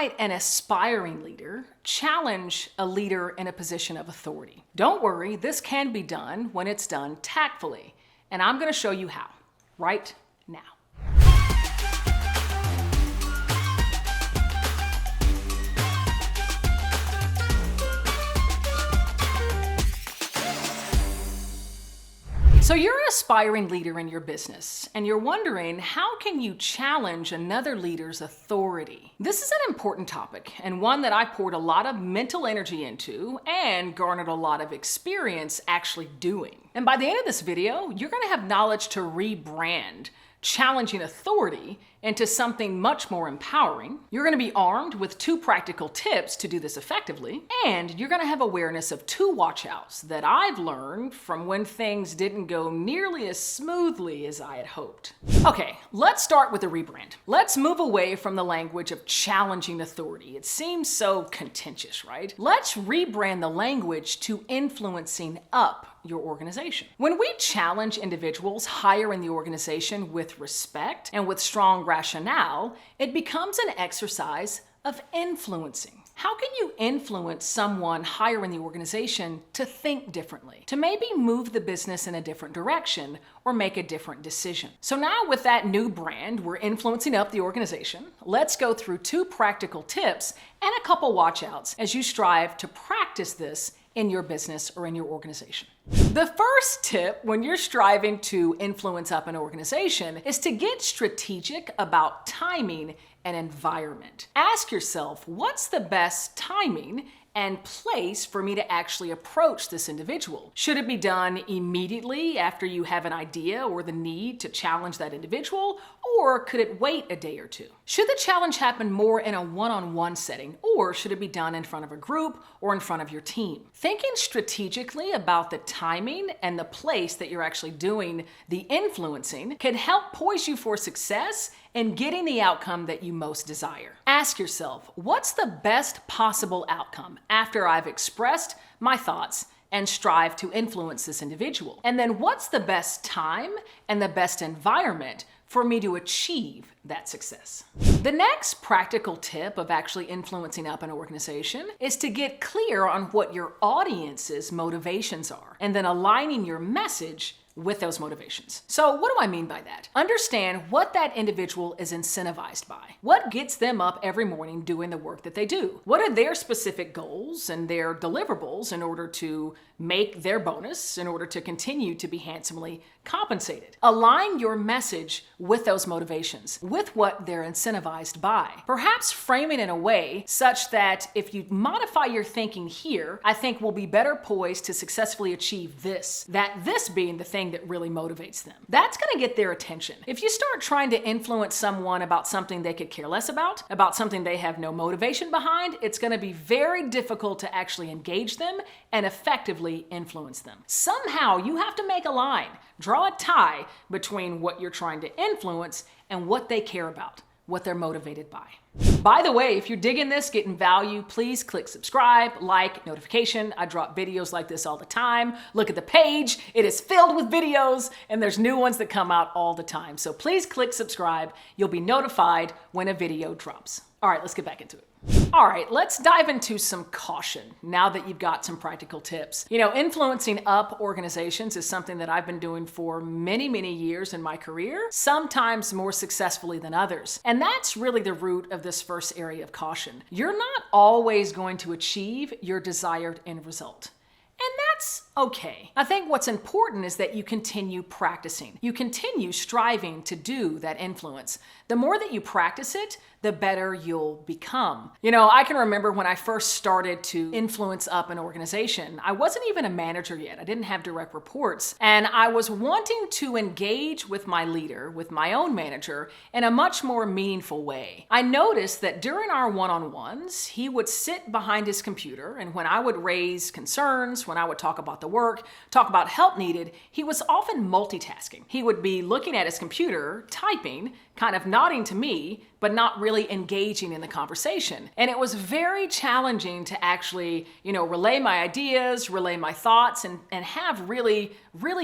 might an aspiring leader challenge a leader in a position of authority? Don't worry, this can be done when it's done tactfully. And I'm going to show you how right now. So you're an aspiring leader in your business, and you're wondering, how can you challenge another leader's authority? This is an important topic, and one that I poured a lot of mental energy into and garnered a lot of experience actually doing. And by the end of this video, you're going to have knowledge to rebrand challenging authority into something much more empowering. You're going to be armed with 2 practical tips to do this effectively, and you're going to have awareness of 2 watch-outs that I've learned from when things didn't go nearly as smoothly as I had hoped. Okay, let's start with the rebrand. Let's move away from the language of challenging authority. It seems so contentious, right? Let's rebrand the language to influencing up your organization. When we challenge individuals higher in the organization with respect and with strong rationale, it becomes an exercise of influencing. How can you influence someone higher in the organization to think differently, to maybe move the business in a different direction or make a different decision? So now with that new brand, we're influencing up the organization. Let's go through 2 practical tips and a couple watch-outs as you strive to practice this in your business or in your organization. The first tip when you're striving to influence up an organization is to get strategic about timing and environment. Ask yourself, what's the best timing and place for me to actually approach this individual? Should it be done immediately after you have an idea or the need to challenge that individual, or could it wait a day or 2? Should the challenge happen more in a one-on-one setting, or should it be done in front of a group or in front of your team? Thinking strategically about the timing and the place that you're actually doing the influencing can help poise you for success and getting the outcome that you most desire. Ask yourself, what's the best possible outcome after I've expressed my thoughts and strive to influence this individual? And then what's the best time and the best environment for me to achieve that success? The next practical tip of actually influencing up an organization is to get clear on what your audience's motivations are, and then aligning your message with those motivations. So what do I mean by that? Understand what that individual is incentivized by. What gets them up every morning doing the work that they do? What are their specific goals and their deliverables in order to make their bonus, in order to continue to be handsomely compensated? Align your message with those motivations, with what they're incentivized by. Perhaps frame it in a way such that if you modify your thinking here, I think we'll be better poised to successfully achieve this, that this being the thing that really motivates them. That's going to get their attention. If you start trying to influence someone about something they could care less about something they have no motivation behind, it's going to be very difficult to actually engage them and effectively influence them. Somehow you have to make a line, draw a tie between what you're trying to influence and what they care about, what they're motivated by. By the way, if you're digging this, getting value, please click subscribe, like, notification. I drop videos like this all the time. Look at the page. It is filled with videos, and there's new ones that come out all the time. So please click subscribe. You'll be notified when a video drops. All right, let's get back into it. All right, let's dive into some caution now that you've got some practical tips. You know, influencing up organizations is something that I've been doing for many, many years in my career, sometimes more successfully than others. And that's really the root of this first area of caution. You're not always going to achieve your desired end result. And that's okay. I think what's important is that you continue practicing. You continue striving to do that influence. The more that you practice it, the better you'll become. You know, I can remember when I first started to influence up an organization, I wasn't even a manager yet. I didn't have direct reports. And I was wanting to engage with my leader, with my own manager, in a much more meaningful way. I noticed that during our one-on-ones, he would sit behind his computer, and when I would raise concerns, when I would talk about the work, talk about help needed, he was often multitasking. He would be looking at his computer, typing, kind of nodding to me, but not really engaging in the conversation. And it was very challenging to actually, relay my ideas, relay my thoughts, and have really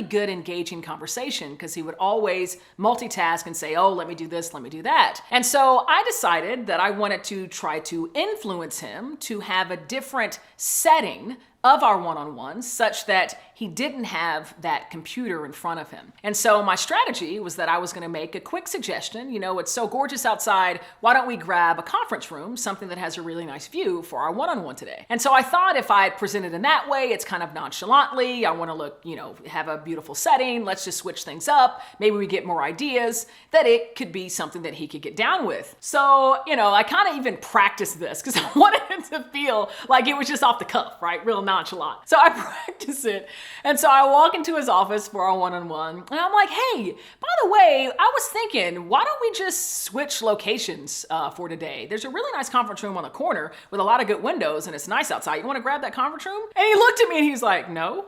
good engaging conversation, because he would always multitask and say, oh, let me do this, let me do that. And so I decided that I wanted to try to influence him to have a different setting of our one-on-ones, such that he didn't have that computer in front of him. And so my strategy was that I was going to make a quick suggestion. It's so gorgeous outside. Why don't we grab a conference room, something that has a really nice view for our one-on-one today? And so I thought if I presented in that way, it's kind of nonchalantly. I want to look, have a beautiful setting. Let's just switch things up. Maybe we get more ideas, that it could be something that he could get down with. So, I kind of even practiced this because I wanted it to feel like it was just off the cuff, right? Real nonchalant. So I practiced it. And so I walk into his office for our one-on-one, and I'm like, hey, by the way, I was thinking, why don't we just switch locations for today? There's a really nice conference room on the corner with a lot of good windows, and it's nice outside. You want to grab that conference room? And he looked at me and he's like, no.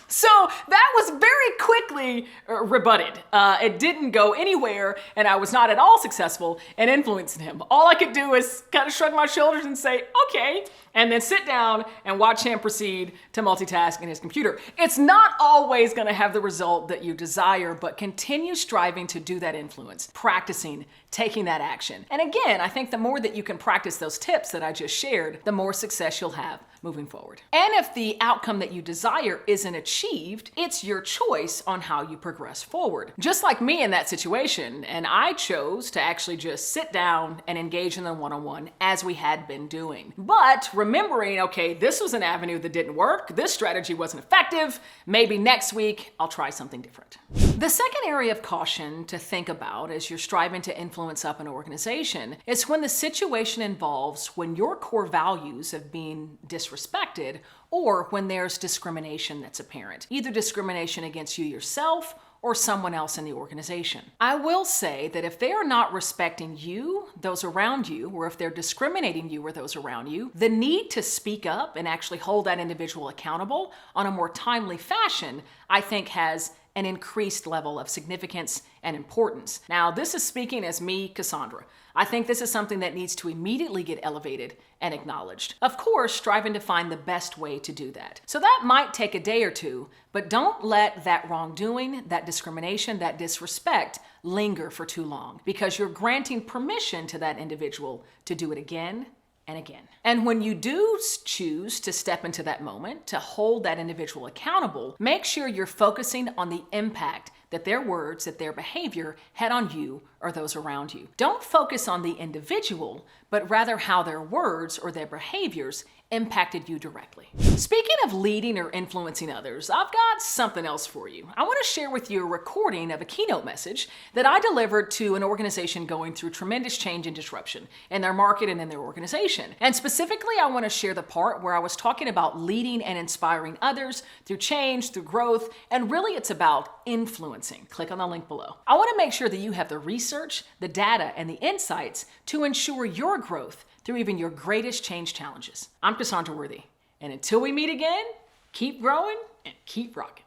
So that was very quickly rebutted. It didn't go anywhere, and I was not at all successful in influencing him. All I could do is kind of shrug my shoulders and say, okay, and then sit down and watch him proceed to multitask in his computer. It's not always going to have the result that you desire, but continue striving to do that influence, practicing, taking that action. And again, I think the more that you can practice those tips that I just shared, the more success you'll have moving forward. And if the outcome that you desire isn't achieved, it's your choice on how you progress forward. Just like me in that situation, and I chose to actually just sit down and engage in the one-on-one as we had been doing. But remembering, okay, this was an avenue that didn't work, this strategy wasn't effective, maybe next week I'll try something different. The second area of caution to think about as you're striving to influence up an organization is when the situation involves when your core values have been disrespected, or when there's discrimination that's apparent, either discrimination against you yourself or someone else in the organization. I will say that if they are not respecting you, those around you, or if they're discriminating you or those around you, the need to speak up and actually hold that individual accountable on a more timely fashion, I think has an increased level of significance and importance. Now, this is speaking as me, Cassandra. I think this is something that needs to immediately get elevated and acknowledged. Of course, striving to find the best way to do that. So that might take a day or two, but don't let that wrongdoing, that discrimination, that disrespect linger for too long, because you're granting permission to that individual to do it again and again. And when you do choose to step into that moment, to hold that individual accountable, make sure you're focusing on the impact that their words, that their behavior had on you or those around you. Don't focus on the individual, but rather how their words or their behaviors impacted you directly. Speaking of leading or influencing others, I've got something else for you. I want to share with you a recording of a keynote message that I delivered to an organization going through tremendous change and disruption in their market and in their organization. And specifically, I want to share the part where I was talking about leading and inspiring others through change, through growth, and really it's about influencing. Click on the link below. I want to make sure that you have the research, the data, and the insights to ensure your growth through even your greatest change challenges. I'm Cassandra Worthy, and until we meet again, keep growing and keep rocking.